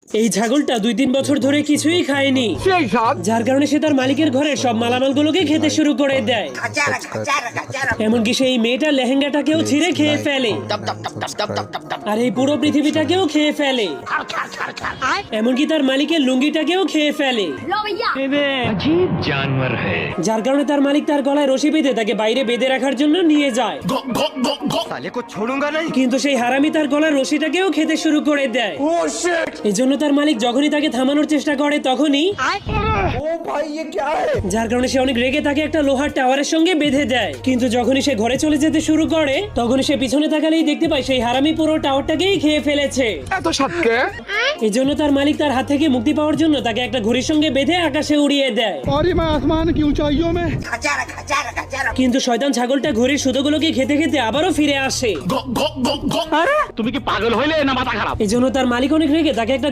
এই ছাগলটা 2-3 বছর ধরে কিছুই খায়নি, যার কারণে সে তার মালিকের ঘরের সব মালামালগুলোকে খেতে শুরু করে দেয়। এমনকি সেই মেয়েটার লেহেঙ্গাটাকেও ছিঁড়ে খেয়ে ফেলে, আর এই পুরো পৃথিবীটাকেও খেয়ে ফেলে, এমনকি তার মালিকের লুঙ্গিটাকেও খেয়ে ফেলে। अजीब जानवर है। যার কারণে তার মালিক তার গলায় রশি বেঁধে তাকে বাইরে বেঁধে রাখার জন্য নিয়ে যায়। साले को छोड़ूंगा नहीं। কিন্তু সেই হারামি তার গলার রশিটাকেও খেতে শুরু করে দেয়। এই জন্য তার মালিক যখনই তাকে থামানোর চেষ্টা করে তখনই যার কারণে সে অনেক রেগে তাকে একটা লোহার টাওয়ারের সঙ্গে বেঁধে দেয়। কিন্তু যখনই সে ঘরে চলে যেতে শুরু করে তখনই সে পিছনে তাকালেই দেখতে পায় সেই হারামি পুরো টাওয়ারটাকেই খেয়ে ফেলেছে। এই জন্য তার মালিক তার হাত থেকে মুক্তি পাওয়ার জন্য তাকে একটা ঘড়ির সঙ্গে বেঁধে আকাশে উড়িয়ে দেয়। কিন্তু শয়তান ছাগলটা ঘড়ির সুতোগুলোকে খেতে খেতে আবারও ফিরে আসে। তুমি কি পাগল হইলে না মাথা খারাপ? এই জন্য তার মালিক অনেক রেগে তাকে একটা